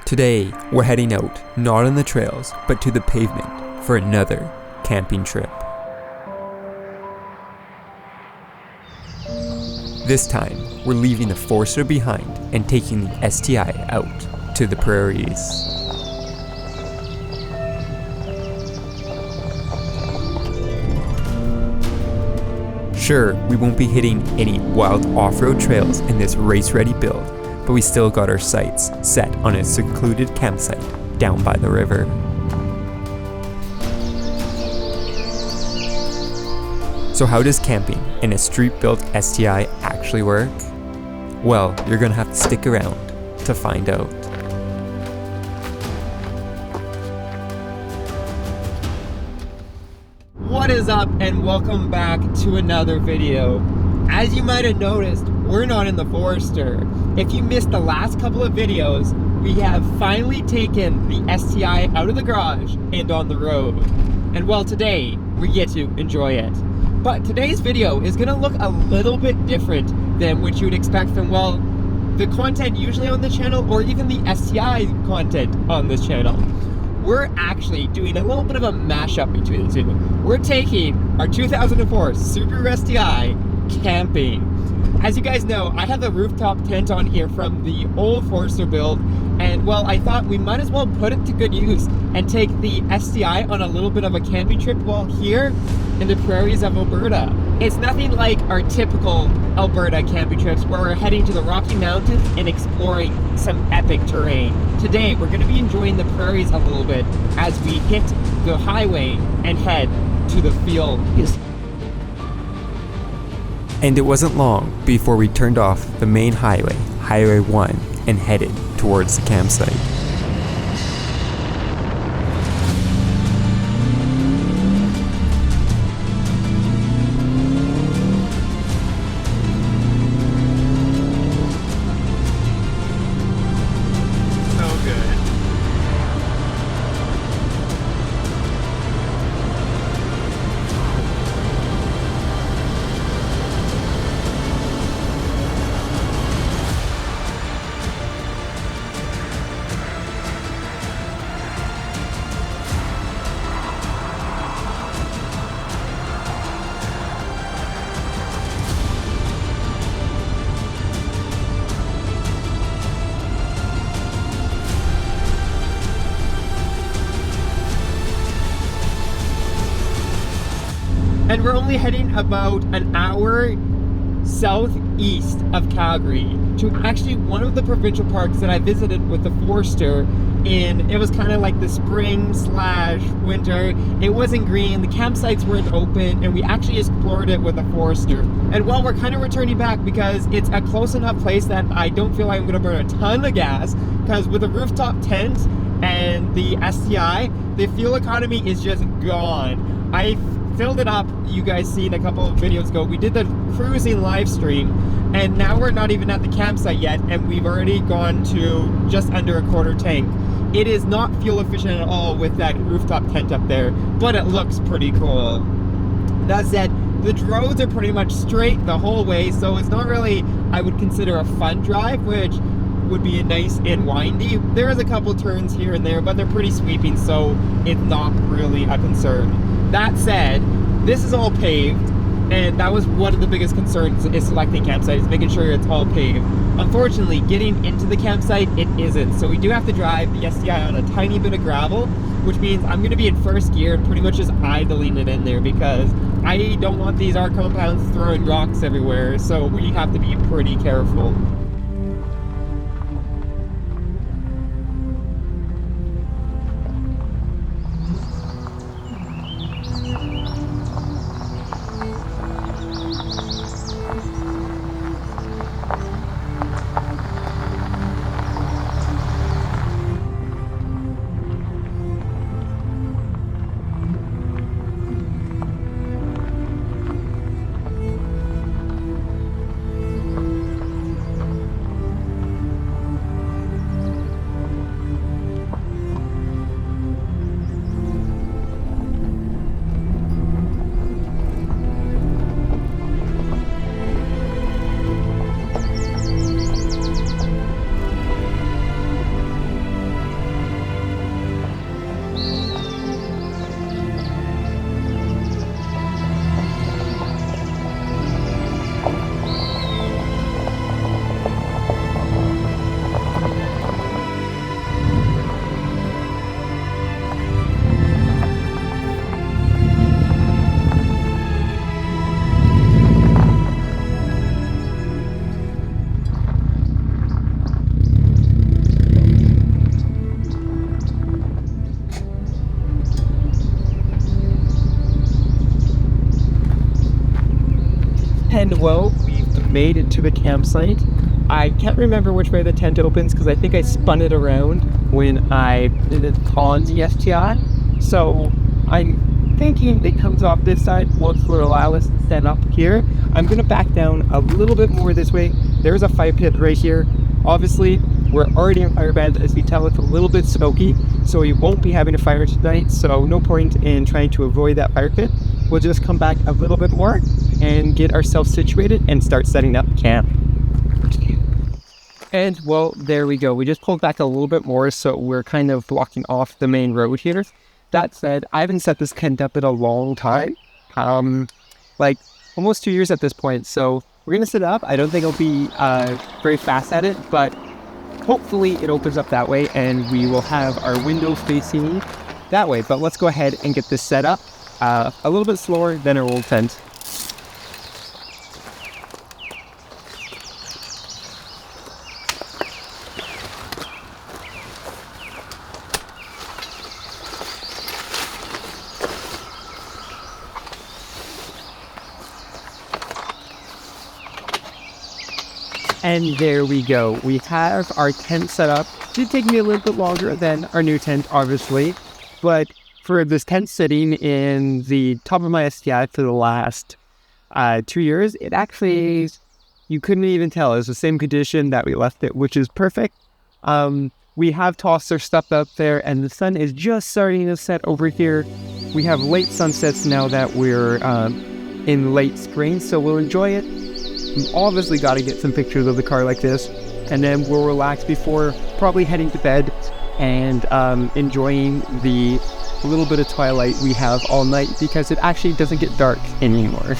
Today, we're heading out, not on the trails, but to the pavement for another camping trip. This time, we're leaving the Forester behind and taking the STi out to the prairies. Sure, we won't be hitting any wild off-road trails in this race-ready build, but we still got our sights set on a secluded campsite down by the river. So how does camping in a street-built STi actually work? Well, you're gonna have to stick around to find out. What is up, and welcome back to another video. As you might have noticed, we're not in the Forester. If you missed the last couple of videos, we have finally taken the STi out of the garage and on the road. And well, today we get to enjoy it. But today's video is gonna look a little bit different than what you would expect from, well, the content usually on the channel or even the STi content on this channel. We're actually doing a little bit of a mashup between the two. We're taking our 2004 Subaru STi camping. As you guys know, I have a rooftop tent on here from the old Forester build, and well, I thought we might as well put it to good use and take the STi on a little bit of a camping trip while here in the prairies of Alberta. It's nothing like our typical Alberta camping trips where we're heading to the Rocky Mountains and exploring some epic terrain. Today, we're going to be enjoying the prairies a little bit as we hit the highway and head to the field. And it wasn't long before we turned off the main highway, Highway 1, and headed towards the campsite. And we're only heading about an hour southeast of Calgary to actually one of the provincial parks that I visited with the Forester in, it was kind of like the spring / winter. It wasn't green, the campsites weren't open, and we actually explored it with the Forester. And well, we're kind of returning back because it's a close enough place that I don't feel like I'm gonna burn a ton of gas, because with the rooftop tent and the STi, the fuel economy is just gone. I filled it up, you guys seen a couple of videos ago. We did the cruising live stream, and now we're not even at the campsite yet, and we've already gone to just under a quarter tank. It is not fuel efficient at all with that rooftop tent up there, but it looks pretty cool. That said, the roads are pretty much straight the whole way, so it's not really, I would consider, a fun drive, which would be nice and windy. There is a couple turns here and there, but they're pretty sweeping, so it's not really a concern. That said, this is all paved, and that was one of the biggest concerns is selecting campsites, making sure it's all paved. Unfortunately, getting into the campsite, it isn't. So we do have to drive the STi on a tiny bit of gravel, which means I'm gonna be in first gear and pretty much just idling it in there because I don't want these art compounds throwing rocks everywhere, so we have to be pretty careful. And well, we've made it to the campsite. I can't remember which way the tent opens because I think I spun it around when I did it on the STi. So I'm thinking it comes off this side, which will allow us to set up here. I'm going to back down a little bit more this way. There's a fire pit right here. Obviously, we're already in fire bed. As you tell, it's a little bit smoky, so we won't be having a fire tonight. So no point in trying to avoid that fire pit. We'll just come back a little bit more and get ourselves situated and start setting up camp. And well, there we go. We just pulled back a little bit more, so we're kind of blocking off the main road here. That said, I haven't set this tent up in a long time, like almost 2 years at this point. So we're gonna set it up. I don't think I'll be very fast at it, but hopefully it opens up that way, and we will have our window facing that way. But let's go ahead and get this set up a little bit slower than our old tent. And there we go. We have our tent set up. It did take me a little bit longer than our new tent, obviously. But for this tent sitting in the top of my STi for the last 2 years, it actually, you couldn't even tell. It was the same condition that we left it, which is perfect. We have tossed our stuff up there, and the sun is just starting to set over here. We have late sunsets now that we're in late spring, so we'll enjoy it. We've obviously got to get some pictures of the car like this, and then we'll relax before probably heading to bed and enjoying the little bit of twilight we have all night, because it actually doesn't get dark anymore.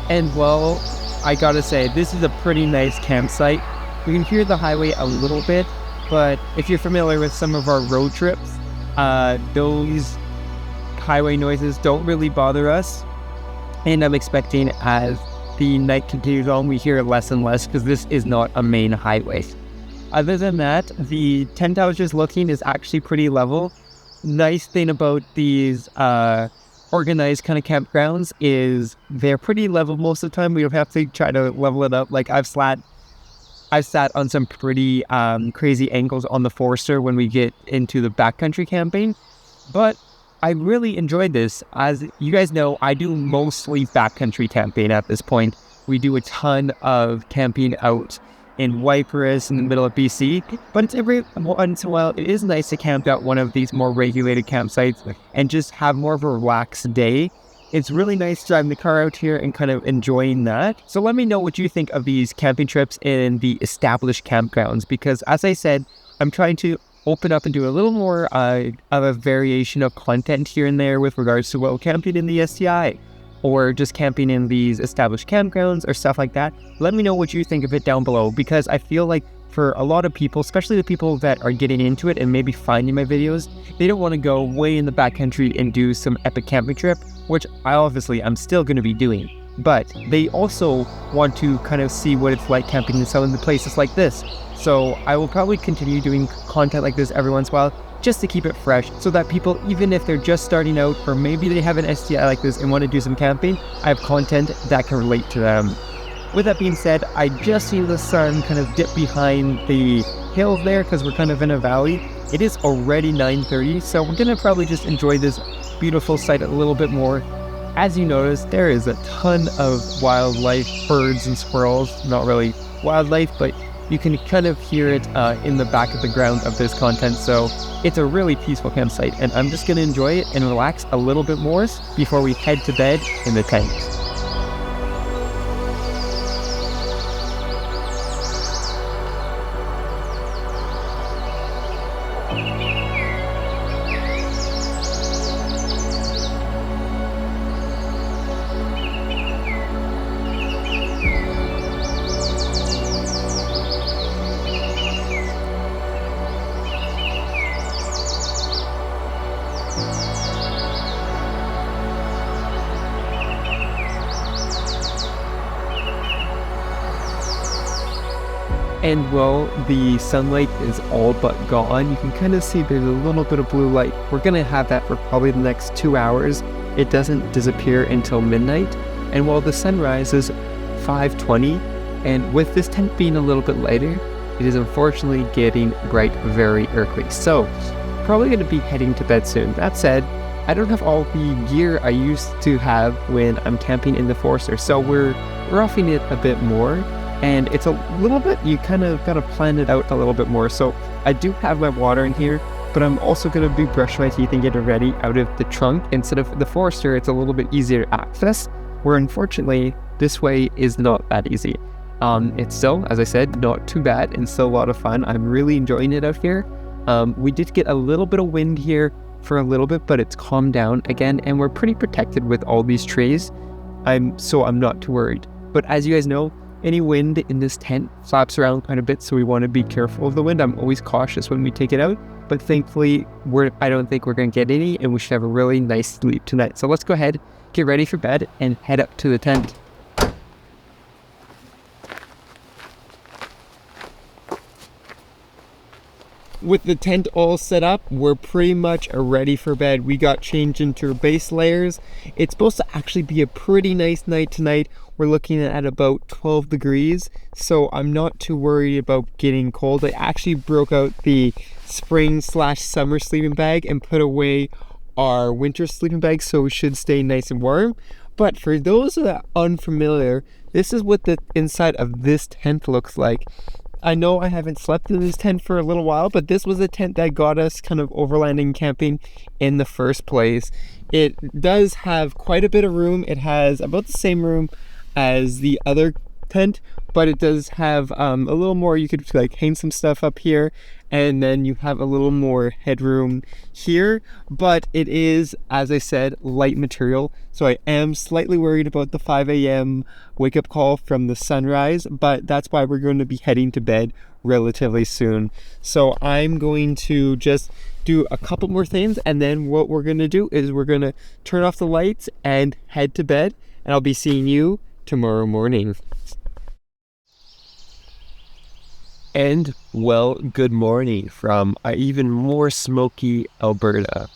And well, I gotta say, this is a pretty nice campsite. We can hear the highway a little bit, but if you're familiar with some of our road trips, those highway noises don't really bother us. And I'm expecting as the night continues on, we hear less and less, because this is not a main highway. Other than that, the tent I was just looking is actually pretty level. Nice thing about these organized kind of campgrounds is they're pretty level most of the time. We don't have to try to level it up. Like I've sat on some pretty crazy angles on the Forester when we get into the backcountry camping, but I really enjoyed this. As you guys know, I do mostly backcountry camping at this point. We do a ton of camping out in Ypres in the middle of BC, but it's every once in a while it is nice to camp out one of these more regulated campsites and just have more of a relaxed day. It's really nice driving the car out here and kind of enjoying that. So let me know what you think of these camping trips in the established campgrounds, because as I said, I'm trying to open up and do a little more of a variation of content here and there with regards to, well, camping in the STi or just camping in these established campgrounds or stuff like that. Let me know what you think of it down below, because I feel like for a lot of people, especially the people that are getting into it and maybe finding my videos, they don't want to go way in the backcountry and do some epic camping trip, which I'm still going to be doing. But they also want to kind of see what it's like camping in some of the places like this. So I will probably continue doing content like this every once in a while, just to keep it fresh, so that people, even if they're just starting out, or maybe they have an STi like this and want to do some camping, I have content that can relate to them. With that being said, I just seen the sun kind of dip behind the hills there, because we're kind of in a valley. It is already 9:30, so we're gonna probably just enjoy this beautiful sight a little bit more. As you notice, there is a ton of wildlife, birds and squirrels. Not really wildlife, but you can kind of hear it in the back of the ground of this content. So it's a really peaceful campsite, and I'm just going to enjoy it and relax a little bit more before we head to bed in the tent. And well, the sunlight is all but gone. You can kind of see there's a little bit of blue light. We're gonna have that for probably the next 2 hours. It doesn't disappear until midnight. And while the sun rises 5:20, and with this tent being a little bit lighter, it is unfortunately getting bright very early. So probably gonna be heading to bed soon. That said, I don't have all the gear I used to have when I'm camping in the Forester. So we're roughing it a bit more. And it's a little bit, you kind of got to plan it out a little bit more. So I do have my water in here, but I'm also going to be brushing my teeth and getting ready out of the trunk. Instead of the Forester, it's a little bit easier to access, where unfortunately this way is not that easy. It's still, as I said, not too bad and still a lot of fun. I'm really enjoying it out here. We did get a little bit of wind here for a little bit, but it's calmed down again, and we're pretty protected with all these trees. So I'm not too worried. But as you guys know, any wind in this tent flaps around quite a bit, so we want to be careful of the wind. I'm always cautious when we take it out, but thankfully, I don't think we're going to get any, and we should have a really nice sleep tonight. So let's go ahead, get ready for bed, and head up to the tent. With the tent all set up, we're pretty much ready for bed. We got changed into our base layers. It's supposed to actually be a pretty nice night tonight. We're looking at about 12 degrees, so I'm not too worried about getting cold. I actually broke out the spring/summer sleeping bag and put away our winter sleeping bag, so we should stay nice and warm. But for those that are unfamiliar, this is what the inside of this tent looks like. I know I haven't slept in this tent for a little while, but this was a tent that got us kind of overlanding camping in the first place. It does have quite a bit of room. It has about the same room as the other tent, but it does have a little more. You could like hang some stuff up here, and then you have a little more headroom here. But it is, as I said, light material, so I am slightly worried about the 5 a.m. wake up call from the sunrise, but that's why we're going to be heading to bed relatively soon. So I'm going to just do a couple more things, and then what we're going to do is we're going to turn off the lights and head to bed, and I'll be seeing you tomorrow morning. And well, good morning from even more smoky Alberta.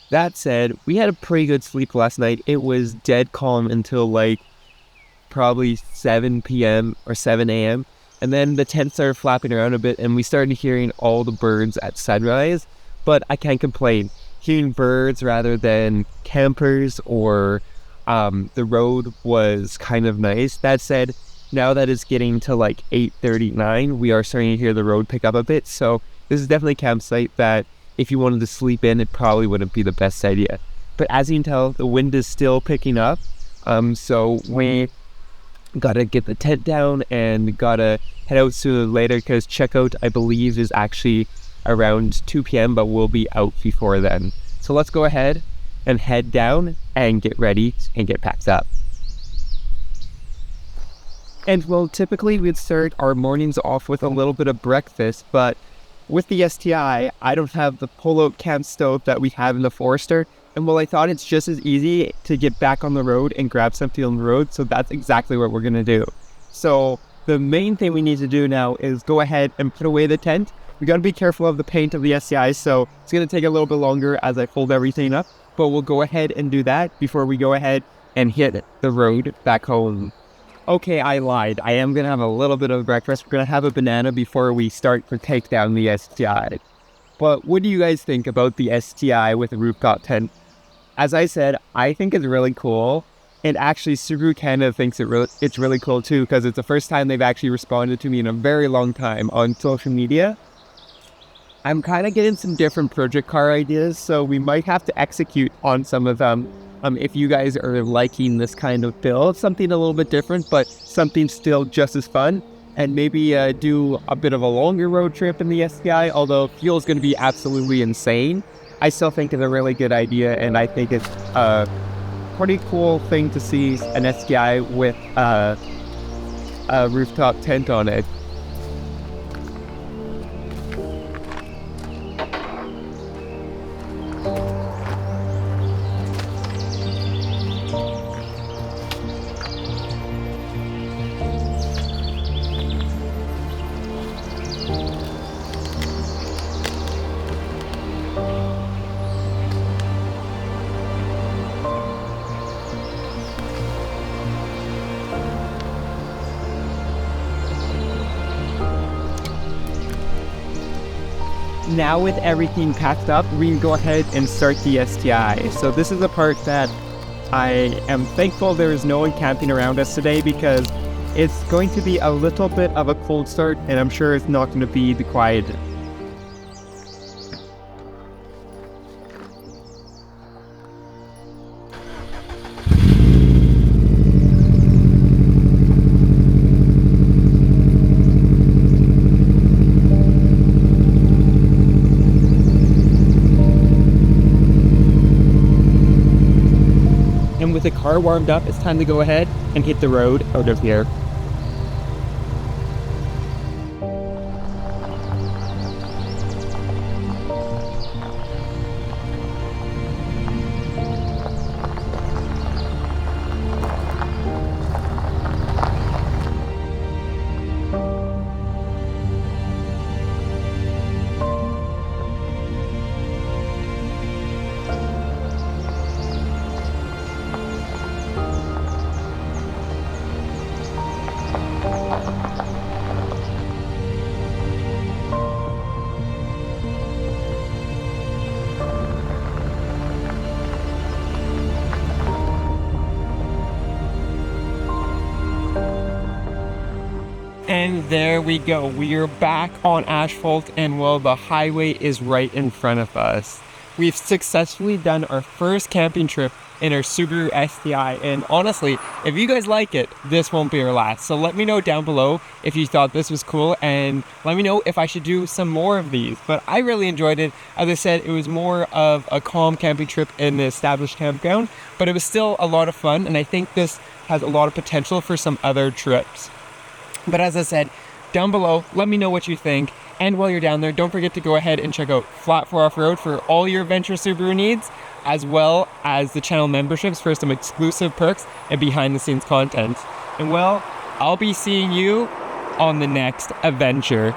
That said, we had a pretty good sleep last night. It was dead calm until like probably 7 p.m. or 7 a.m. And then the tent started flapping around a bit, and we started hearing all the birds at sunrise. But I can't complain. Hearing birds rather than campers or the road was kind of nice. That said, now that it's getting to like 8:39, we are starting to hear the road pick up a bit. So this is definitely a campsite that if you wanted to sleep in, it probably wouldn't be the best idea. But as you can tell, the wind is still picking up. So we gotta get the tent down and gotta head out sooner than later, because checkout, I believe, is actually around 2 p.m., but we'll be out before then. So let's go ahead and head down and get ready and get packed up. And well, typically we'd start our mornings off with a little bit of breakfast, but with the STi, I don't have the pull-out camp stove that we have in the Forester. And well, I thought it's just as easy to get back on the road and grab something on the road, so that's exactly what we're gonna do. So the main thing we need to do now is go ahead and put away the tent. We gotta be careful of the paint of the STi, so it's gonna take a little bit longer as I fold everything up, but we'll go ahead and do that before we go ahead and hit the road back home. Okay, I lied. I am gonna have a little bit of breakfast. We're gonna have a banana before we start to take down the STi. But what do you guys think about the STi with the rooftop tent? As I said, I think it's really cool. And actually, Subaru Canada thinks it's really cool too, because it's the first time they've actually responded to me in a very long time on social media. I'm kind of getting some different project car ideas, so we might have to execute on some of them. If you guys are liking this kind of build, something a little bit different, but something still just as fun, and maybe do a bit of a longer road trip in the STi, although fuel is going to be absolutely insane. I still think it's a really good idea, and I think it's a pretty cool thing to see an STi with a rooftop tent on it. now with everything packed up, we can go ahead and start the STI. So this is the part that I am thankful there is no one camping around us today, because it's going to be a little bit of a cold start, and I'm sure it's not going to be the quietest. And with the car warmed up, it's time to go ahead and hit the road out of here. And there we go. We are back on asphalt, and well, the highway is right in front of us. We've successfully done our first camping trip in our Subaru STi, and honestly, if you guys like it, this won't be our last. So let me know down below if you thought this was cool, and let me know if I should do some more of these. But I really enjoyed it. As I said, it was more of a calm camping trip in the established campground, but it was still a lot of fun, and I think this has a lot of potential for some other trips. But as I said, down below, let me know what you think. And while you're down there, don't forget to go ahead and check out Flat 4 Off-Road for all your adventure Subaru needs, as well as the channel memberships for some exclusive perks and behind the scenes content. And well, I'll be seeing you on the next adventure.